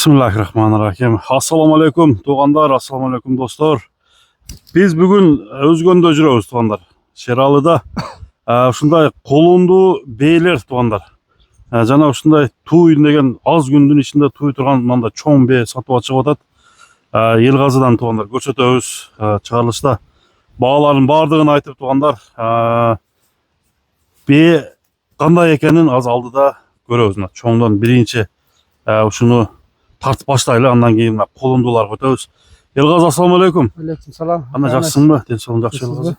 Bismillahirrahmanirrahim. Assalamu alaikum tuğanlar, assalamu alaikum dostlar. Biz bugün Özgön'de жүрөбүз tuğanlar. Şeralı'da şunday kolundu beyler tuğanlar. Jana şunday tuğ деген az gündün içinde tuğ turgan manda çoğun bey satıp açıp atat. Елғазыдан туғандар көрсөтөбүз чыгарылышта баалардын баардыгын айтып туғандар бе кандай экенин аз алдыда көрөбүз. Мына чоңдон биринчи ушуну тартып баштайлы, андан кийин колундуларга өтөбүз. Елғазы, ассаламу алейкум. Алейкум салам. Ана жакшысыңбы? Ден соолуң жакшы Елғазы?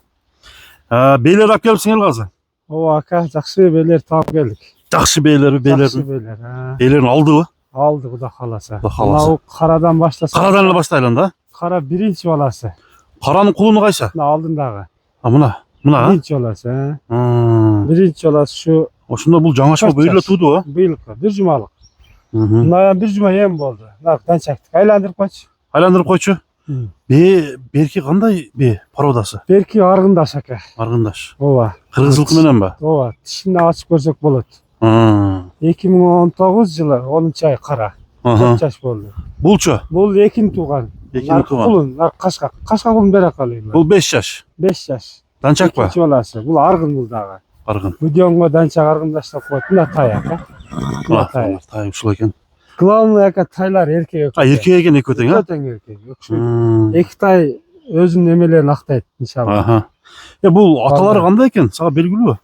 Бейлер алып келипсиң Елғазы? Ооба ака, жакшы бейлер таап келдик. Жакшы бейлер, Жакшы бейлер. Бейлерин алдыбы? Алды, Кудай кааласа. Кудай кааласа. Мына карадан баштаса. Карадан эле баштайлы да? Кара биринчи баласы. Каранын кулуну кайсы? Мына алдындагы. Мына. Биринчи баласы, биринчи баласы ушу. Ошондо бул жаңачма быйыл эле тууду, а? Быйылкы, бир жумалык. Мына бир жума эм болду. Мына данчактык айландырып койчу. Айландырып койчу. Берки кандай бе породасы? Берки аргындаш ака. Аргындаш. Ооба. Кыргызылкы менен ба? Ооба, тишин ачып көрсөк болот. 2019 жылы 10 ай кара. 4 жаш болду. Булчу? Бул экинчи тууган. Экинчи тууган. Кулун, Кашка кулун бере калыйм. Бул 5 жаш. 5 жаш. Данчак ба? Экинчи баласы. Бул аргын бул дагы. Аргын. Будёнго данчак аргындаштап коет. Мына тай ака. Мына тай. Тай ушул экен. Главный ака тайлар эркек. Эркек экен экөө тең, а? Тең эркек. Эки тай өзүнүн эмелерин актайт иншалла. Бул аталары кандай экен? Сага белгилүү?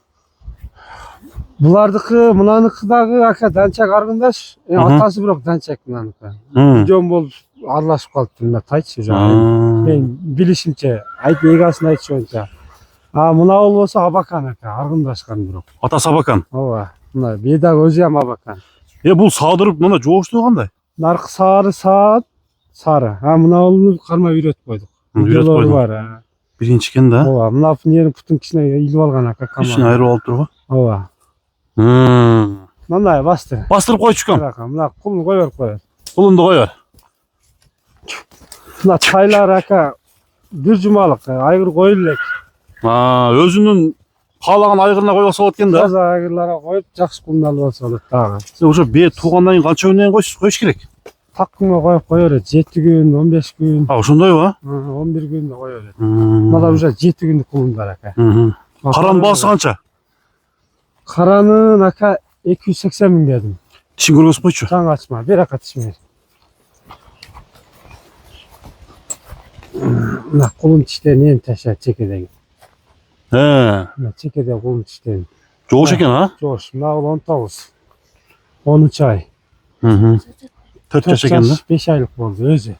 Булардыкы, мынаныкы дагы ака данчак аргындаш. Атасы бирок данчак мынаныкы. Будён болуп аралашып калыптыр мына тайчы жана. Мен билишимче, эгасын айтышынча. Мына болбосо Абакан ака, аргындашкан бирок. Атасы Абакан. Ооба. Мына бедагы өзү ham Абакан. Бул саадырып мына жооштуу кандай? Наркы сары саат, сары. Мына болуну кармай үйрөтүп койдук. Үйрөтүп койдук. Биринчи экен да? Ооба, мына нерин путун кичине илип алган ака. Кичине айрып алып турбу? Ооба. Мындай бастыр. Бастырып койчу экен. Мына кулун кое берип коет. Кулунду кое бер. Мына тайлар ака бир жумалык айгыр коюлу элек. Өзүнүн каалаган айгырына койбосо болот экен да? Таза айгырларга коюп, жакшы кулун алып алса болот дагы. Ошо бээ туугандан кийин канча күнөн коюш керек? Такымга коюп кое берет. 7 күн, 15 күн. Ошондойбу? 11 күндө кое берет. Мына уже 7 күндүк кулун бар ака. Каранын баасы канча? Каранын ака 280 миң дедим. Тишин көргөзүп койчу. Таң ачма, бер ака тишин бер. Мына кулун тиштерин ташат чекедеги. Мына чекеде кулун тиштерин. Жоош экен, а? Жоош. Мына 19. 10 ай. 4 жаш экен да? 5 айлык болду өзү.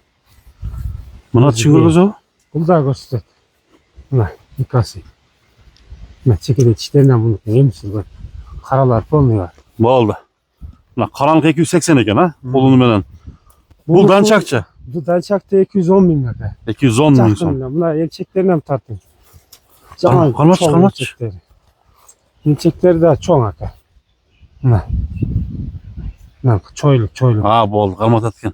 Мына тишин көргөзөбү? Бул да көрсөтөт. Мына икасы. Мына чекеде тиштеринен муну эмсиз каралар полный бар. Болду. Мына каранык 280 экен, а? Кулуну менен. Бул данчакчы? Бул данчакты 210 миң ака. 210 миң сом. Мына эмчектеринен тартын. Кармачы. Эмчектери да чоң ака. Мына. Мына чойлук. Болду, карматат экен.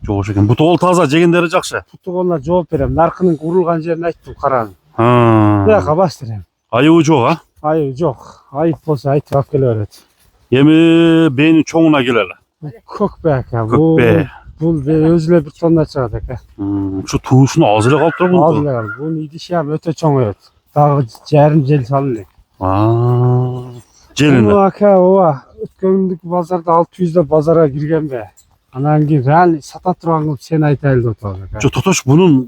Жоош экен. Буту бол таза, жегендери жакшы. Буту болуна жооп берем. Наркынын урулган жерин айттым каранын. Бияка бастырем. Айыбы жок, а? Айыбы жок. Айып болсо айтып алып келе берет. Эми бээнин чоңуна келели. Көк бе ака. Көк бе. Бул өзү эле 1 тонна чыгат ака. Ушу туусуну аз эле калып турбу? Az эле калды. Бунун идиши ham өтө чоңойот. Дагы жарым жел салып элек. Желине. Бул ака ооба. Өткөндүк базарда 600 базарга киргенбе. Анан кийин реально сата турган кылып сен айтайлы деп атабыз ака. Жок, тотош, бунун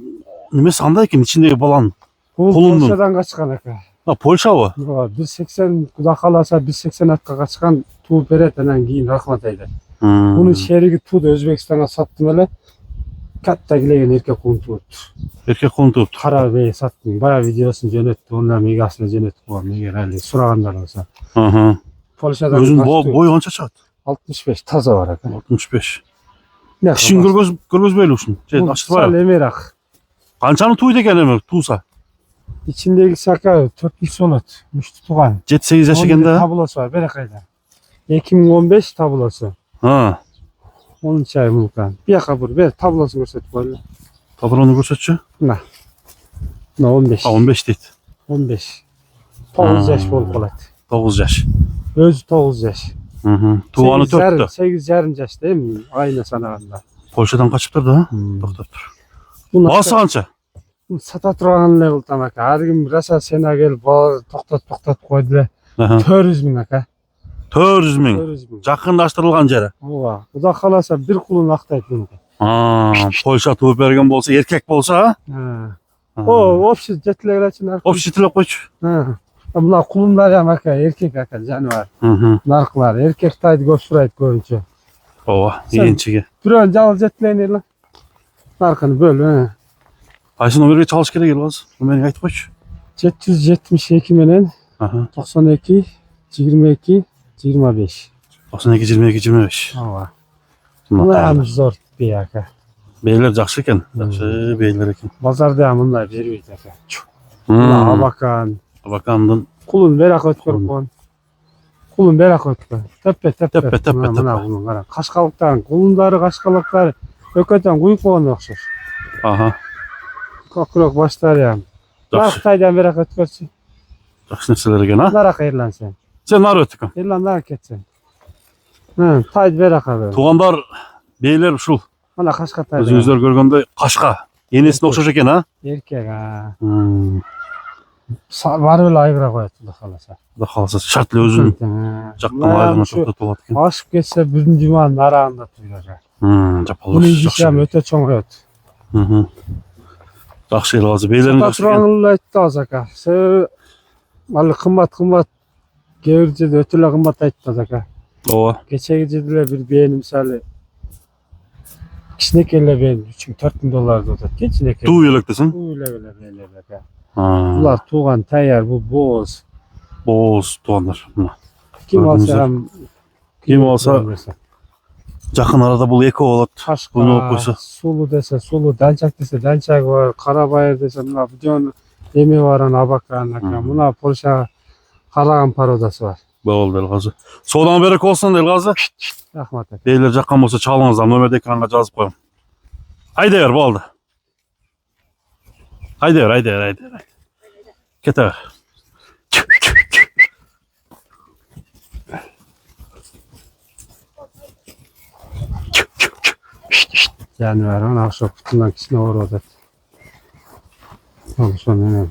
немеси кандай экен ичиндеги баланын? Бул Польшадан качкан ака. Польшабы? Ооба, 180 Кудай кааласа 180 атка качкан туу берет, анан кийин рахмат айтат. Бунун шериги тууду Өзбекстанга саттым эле. Катта килеген эркек кулун туут. Эркек кулун туут. Кара бей саттым. Бая видеосун жөнөттү, ондан мегасына жөнөттү койгом. Эгер али сурагандар болсо. Польшадан өзүнүн бою канча чыгат? 65 таза бар ака. 65. Тишин көргөзбөйлү ушун. Ачтырбайбы? Эмерак. Канчаны тууйт экен эми туурса? İçindeki saka 4 solot. Müştü tuğan. 7-8 yaş eкен да? Tablosu var. Bere kayda. 2015 tablosu. 10 ay mulkan. Bir yaka bur. Ver tablosu gösterip böyle. Tablonu gösterçi? Na 15. 15 deydi. 15. 9 yaş bol kolat. 9 yaş. Özü 9 yaş. Tuğanı 4'tü. 8 yarım yaş değil mi? Aynı sanağında. Polşadan kaçıp da ha? To'xtab tur. Bası qancha? Sata turgan level tam aka. Har kim rasa sena gelip to'xtat qo'ydilar. Aha. 400 ming aka. 400 ming. 400 ming. Yaqinlashtirilgan jeri. Ova. Xudo xolasa bir qulun aqtaydi buni. Polsha tug'ib bergan bo'lsa, erkak bo'lsa, ha? Ha. O, общий jetlagar uchun narx. Общий tilab qo'ychi. Ha. Bular qulunlar ham aka, erkak aka, jonivar. Narxlar erkak taydi ko'p so'raydi ko'pincha. Ova, yenchiga. Biron jal jetlaynerlar. Narxini bo'l, ha. Qaysi nomerga chalish kerak hozir? Meni aytib qo'ychi. 772 menen 92 22 25. 92 22 25. Ova. Bunlar ham zo'r tipi aka. Beyler yaxshi ekan. Yaxshi beyler ekan. Bozorda ham bunday bermaydi aka. Bunlar abakan. Abakandan Qulun berak o'tib qo'ygan. Qulun berak o'tib. Tepe. Mana qulun qara. Qashqaloqdan qulunlari, qashqaloqlari o'katan qo'yib qo'ygan o'xshash. Aha. Ko'kroq boshlari ham. Narx taydan berak o'tib ketsin. Yaxshi narsalar ekan, ha? Narx yerlansin. Sen nari o'tding. Yerlandan ketsin. Ha, tayd berak qildi. Tug'andar beyler shul. Mana qashqa tayd. O'zingizlar ko'rganda qashqa. Yenisine o'xshash ekan, ha? Erkak, ha. Baribir ayvira qo'yadi, xudo xolasa. Xudo xolasa shartli o'zini jaqqan ayg'ini to'xtatib oladi ekan. Oshib ketsa, bugun juma naranda turadi. Japalash. Buning ishi ham o'ta cho'ng'aydi. Yaxshi hozir beylarni yaxshi ekan. Patronni aytdi hozir aka. Hali qimmat gevrjida o'tila qimmat aytdi aka. Ova. Kechagi jidlar bir beyni misali kichkinakelar beyni uchun $4000 o'tadi. Kichkinake. Tuv yo'lak desin. Uylar aka. Ha. Ular tug'an tayyor, bu bo'z. Bo'z tug'anlar. Kim olsa Yaqin arada bu eko oladi. Buni olib qo'ysa. Sulu desa, sulu, danchak desa, danchak bor, qarabayir desa, mana bujon emi varan abakan aka. Buna Polsha qaragan parodasi bor. Bo'ldi Elg'azi. Savdodan berek olsin Elg'azi. Rahmat aka. Beyler jaqqan bo'lsa chalingizlar, nomerni ekranga yozib qo'ying. Haydaver bo'ldi. Haydaver. Ketaver. Jonivar, ana shu qutundan kichkina o'radi. Mana shuni